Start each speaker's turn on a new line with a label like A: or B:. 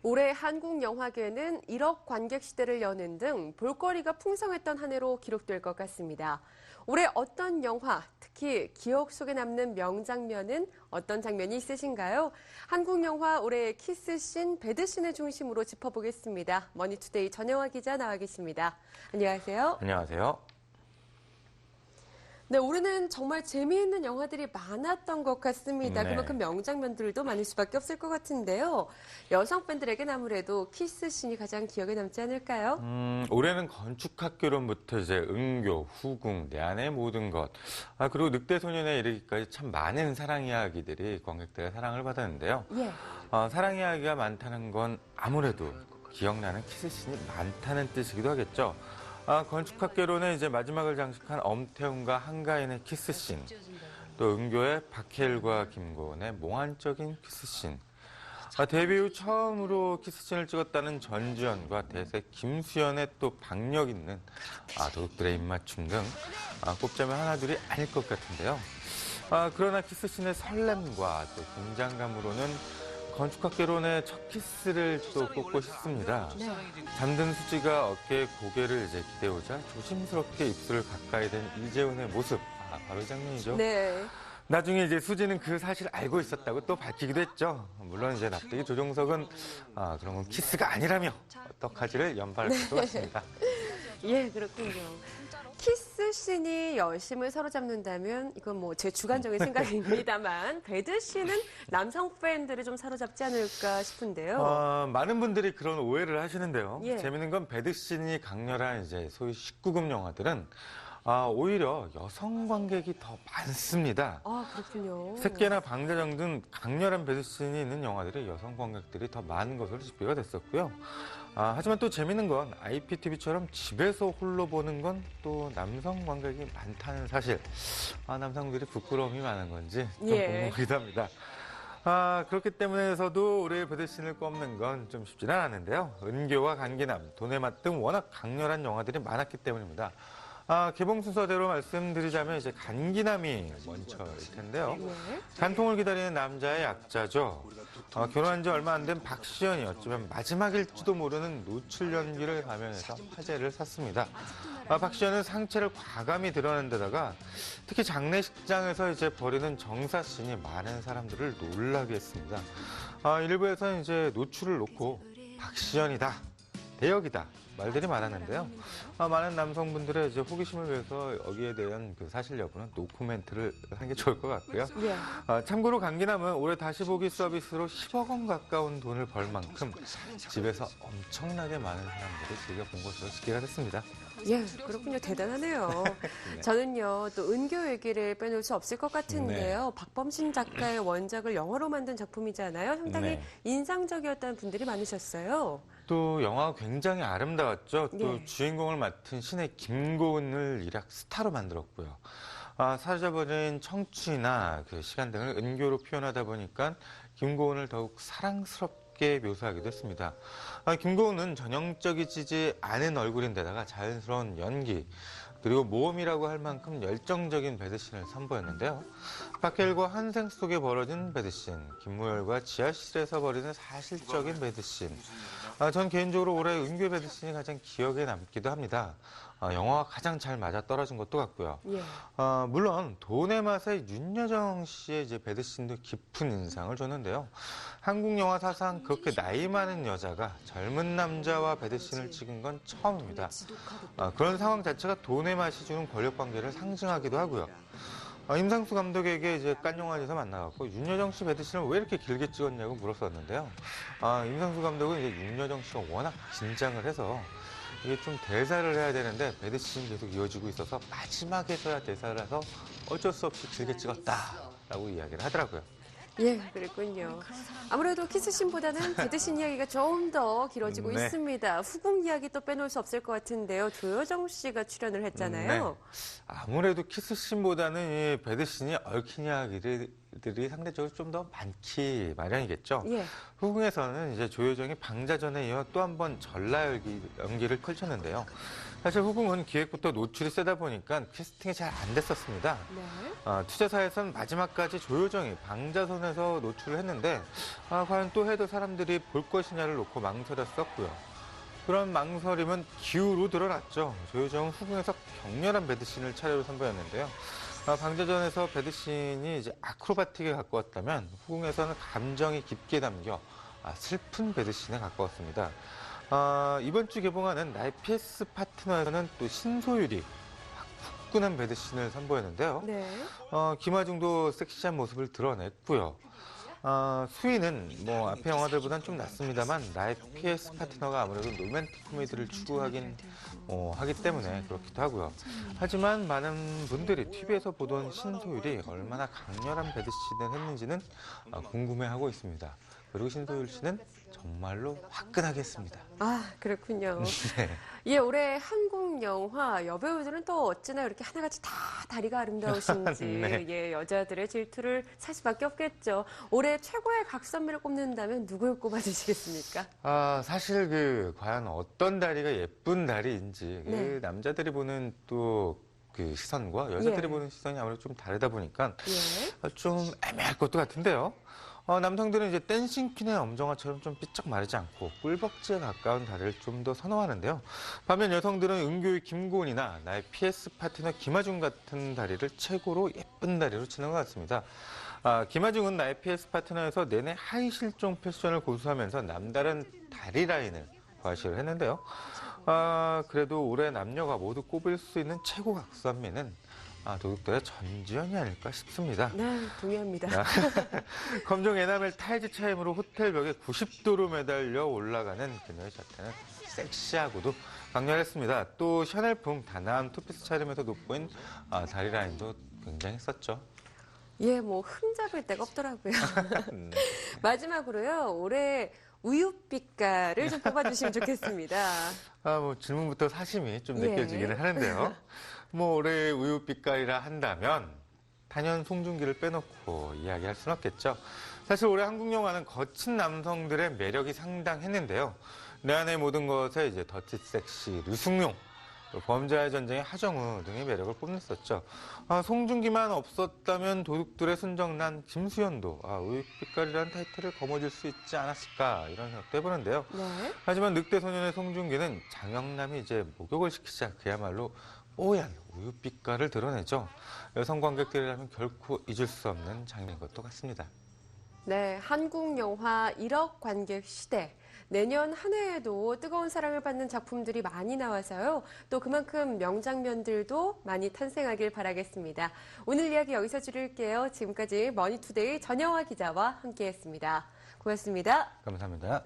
A: 올해 한국 영화계는 1억 관객 시대를 여는 등 볼거리가 풍성했던 한 해로 기록될 것 같습니다. 올해 어떤 영화, 특히 기억 속에 남는 명장면은 어떤 장면이 있으신가요? 한국 영화 올해의 키스씬, 배드씬을 중심으로 짚어보겠습니다. 머니투데이 전영화 기자 나와 계십니다. 안녕하세요.
B: 안녕하세요.
A: 네, 올해는 정말 재미있는 영화들이 많았던 것 같습니다.
B: 네.
A: 그만큼 명장면들도 많을 수밖에 없을 것 같은데요. 여성 팬들에겐 아무래도 키스씬이 가장 기억에 남지 않을까요?
B: 올해는 건축학개론부터 이제 은교, 후궁, 내 안의 모든 것, 그리고 늑대소년에 이르기까지 참 많은 사랑 이야기들이 관객들의 사랑을 받았는데요.
A: 예.
B: 사랑 이야기가 많다는 건 아무래도 기억나는 키스씬이 많다는 뜻이기도 하겠죠. 건축학개론의 이제 마지막을 장식한 엄태웅과 한가인의 키스씬, 또 은교의 박해일과 김고은의 몽환적인 키스씬, 데뷔 후 처음으로 키스씬을 찍었다는 전지현과 대세 김수현의 또 박력 있는 도둑들의 입맞춤 등 꼽자면 하나둘이 아닐 것 같은데요. 그러나 키스씬의 설렘과 또 긴장감으로는 건축학개론의 첫 키스를 또 꼽고 싶습니다.
A: 네.
B: 잠든 수지가 어깨에 고개를 이제 기대오자 조심스럽게 입술을 가까이 댄 이재훈의 모습, 바로 이 장면이죠.
A: 네.
B: 나중에 이제 수지는 그 사실을 알고 있었다고 또 밝히기도 했죠. 물론 이제 납득이 조종석은 그런 건 키스가 아니라며 어떡하지를 연발할 것 같습니다.
A: 예, 그렇군요. 키스씬이 여심을 사로잡는다면 이건 뭐 제 주관적인 생각입니다만 배드씬은 남성 팬들을 좀 사로잡지 않을까 싶은데요.
B: 많은 분들이 그런 오해를 하시는데요.
A: 예.
B: 재밌는 건 배드씬이 강렬한 이제 소위 19금 영화들은 오히려 여성 관객이 더 많습니다.
A: 그렇군요.
B: 새끼나 방자정 등 강렬한 배드씬이 있는 영화들이 여성 관객들이 더 많은 것으로 집계가 됐었고요. 하지만 또 재밌는 건 IPTV처럼 집에서 홀로 보는 건 또 남성 관객이 많다는 사실. 남성들이 부끄러움이 많은 건지 좀
A: 예.
B: 궁금하기도 합니다. 그렇기 때문에서도 올해 배드씬을 꼽는 건 좀 쉽지는 않은데요. 은교와 간기남, 돈의 맛 등 워낙 강렬한 영화들이 많았기 때문입니다. 개봉 순서대로 말씀드리자면 이제 간기남이 먼저일 텐데요.
A: 네.
B: 간통을 기다리는 남자의 약자죠. 결혼한 지 얼마 안 된 박시연이 어쩌면 마지막일지도 모르는 노출 연기를 감행해서 화제를 샀습니다. 박시연은 상체를 과감히 드러낸 데다가 특히 장례식장에서 이제 벌이는 정사씬이 많은 사람들을 놀라게 했습니다. 일부에서는 이제 노출을 놓고 박시연이다, 대역이다 말들이 많았는데요. 많은 남성분들의 이제 호기심을 위해서 여기에 대한 그 사실 여부는 노코멘트를 하는 게 좋을 것 같고요.
A: 예.
B: 참고로 강기남은 올해 다시 보기 서비스로 10억 원 가까운 돈을 벌 만큼 집에서 엄청나게 많은 사람들이 즐겨본 것으로 집계가 됐습니다.
A: 예, 그렇군요. 대단하네요.
B: 네.
A: 저는요, 또 은교 얘기를 빼놓을 수 없을 것 같은데요. 박범신 작가의 원작을 영화로 만든 작품이잖아요. 상당히
B: 네.
A: 인상적이었다는 분들이 많으셨어요.
B: 또 영화가 굉장히 아름다웠죠. 또
A: 예.
B: 주인공을 맡은 신의 김고은을 일약 스타로 만들었고요. 사라져버린 청춘이나 그 시간 등을 은교로 표현하다 보니까 김고은을 더욱 사랑스럽게 묘사하기도 했습니다. 김고은은 전형적이지 않은 얼굴인데다가 자연스러운 연기, 그리고 모험이라고 할 만큼 열정적인 배드씬을 선보였는데요. 박해일과 환생 속에 벌어진 배드씬, 김무열과 지하실에서 벌이는 사실적인 배드씬. 전 개인적으로 올해 은교 배드씬이 가장 기억에 남기도 합니다. 영화와 가장 잘 맞아떨어진 것도 같고요.
A: 예.
B: 물론 돈의 맛에 윤여정 씨의 이제 배드씬도 깊은 인상을 줬는데요. 한국 영화 사상 그렇게 나이 많은 여자가 젊은 남자와 배드씬을 찍은 건 처음입니다. 그런 상황 자체가 돈의 맛이 주는 권력 관계를 상징하기도 하고요. 임상수 감독에게 이제 깐 영화제에서 만나갖고 윤여정 씨 배드씬을 왜 이렇게 길게 찍었냐고 물었었는데요. 임상수 감독은 이제 윤여정 씨가 워낙 긴장을 해서 이게 좀 대사를 해야 되는데 배드씬이 계속 이어지고 있어서 마지막에서야 대사를 해서 어쩔 수 없이 길게 찍었다라고 이야기를 하더라고요.
A: 예, 그랬군요. 아무래도 키스씬보다는 배드씬 이야기가 좀 더 길어지고
B: 네.
A: 있습니다. 후궁 이야기 또 빼놓을 수 없을 것 같은데요. 조여정 씨가 출연을 했잖아요.
B: 네. 아무래도 키스씬보다는 이 배드씬이 얽힌 이야기를 배우들이 상대적으로 좀 더 많기 마련이겠죠.
A: 예.
B: 후궁에서는 이제 조효정이 방자전에 이어 또 한 번 전라 연기를 펼쳤는데요. 사실 후궁은 기획부터 노출이 세다 보니까 캐스팅이 잘 안 됐었습니다.
A: 네.
B: 투자사에서는 마지막까지 조효정이 방자선에서 노출을 했는데 과연 또 해도 사람들이 볼 것이냐를 놓고 망설였었고요. 그런 망설임은 기후로 드러났죠. 조효정은 후궁에서 격렬한 배드신을 차례로 선보였는데요. 방자전에서 배드신이 이제 아크로바틱에 가까웠다면 후궁에서는 감정이 깊게 담겨 슬픈 배드신에 가까웠습니다. 이번 주 개봉하는 나의 PS 파트너에서는 또 신소율이 화끈한 배드신을 선보였는데요.
A: 네.
B: 김하중도 섹시한 모습을 드러냈고요. 수위는 뭐 앞에 영화들보다는 좀 낮습니다만 나의 PS 파트너가 아무래도 로맨틱 코미디를 추구하긴 하기 때문에 그렇기도 하고요. 하지만 많은 분들이 TV에서 보던 신소율이 얼마나 강렬한 배드신을 했는지는 궁금해하고 있습니다. 그리고 신소율 씨는 정말로 화끈하게 했습니다.
A: 그렇군요.
B: 네.
A: 예, 올해 한국 영화 여배우들은 또 어찌나 이렇게 하나같이 다 다리가 아름다우신지
B: 네.
A: 예, 여자들의 질투를 살 수밖에 없겠죠. 올해 최고의 각선미를 꼽는다면 누굴 꼽아주시겠습니까?
B: 사실 과연 어떤 다리가 예쁜 다리인지
A: 네.
B: 남자들이 보는 또 그 시선과 여자들이
A: 예.
B: 보는 시선이 아무래도 좀 다르다 보니까
A: 예.
B: 좀 애매할 것도 같은데요. 남성들은 이제 댄싱퀸의 엄정화처럼 좀 삐쩍 마르지 않고 꿀벅지에 가까운 다리를 좀 더 선호하는데요. 반면 여성들은 은교의 김고은이나 나의 PS 파트너 김하중 같은 다리를 최고로 예쁜 다리로 치는 것 같습니다. 김하중은 나의 PS 파트너에서 내내 하이 실종 패션을 고수하면서 남다른 다리 라인을 과시를 했는데요. 그래도 올해 남녀가 모두 꼽을 수 있는 최고 각선미는 도둑들의 전지현이 아닐까 싶습니다.
A: 네, 동의합니다.
B: 검정 에나멜 타이즈 차임으로 호텔 벽에 90도로 매달려 올라가는 그녀의 자태는 섹시하고도 강렬했습니다. 또 샤넬풍 단아한 투피스 차림에서 돋보인 다리 라인도 굉장했었죠.
A: 예, 뭐 흠잡을 데가 없더라고요.
B: 네.
A: 마지막으로요, 올해 우유빛깔을 좀 뽑아주시면 좋겠습니다.
B: 질문부터 사심이 좀
A: 예.
B: 느껴지기는 하는데요. 올해 우유빛깔이라 한다면 단연 송중기를 빼놓고 이야기할 수는 없겠죠. 사실 올해 한국 영화는 거친 남성들의 매력이 상당했는데요. 내 안의 모든 것에 이제 더티 섹시, 류승룡, 또 범죄와의 전쟁의 하정우 등의 매력을 뽐냈었죠. 송중기만 없었다면 도둑들의 순정난 김수현도 우유빛깔이라는 타이틀을 거머쥘 수 있지 않았을까 이런 생각도 해보는데요.
A: 네.
B: 하지만 늑대소년의 송중기는 장영남이 이제 목욕을 시키자 그야말로 뽀얀 우유빛깔을 드러내죠. 여성 관객들이라면 결코 잊을 수 없는 장면인 것도 같습니다.
A: 네, 한국 영화 1억 관객 시대. 내년 한 해에도 뜨거운 사랑을 받는 작품들이 많이 나와서요. 또 그만큼 명장면들도 많이 탄생하길 바라겠습니다. 오늘 이야기 여기서 줄일게요. 지금까지 머니투데이 전영화 기자와 함께했습니다. 고맙습니다.
B: 감사합니다.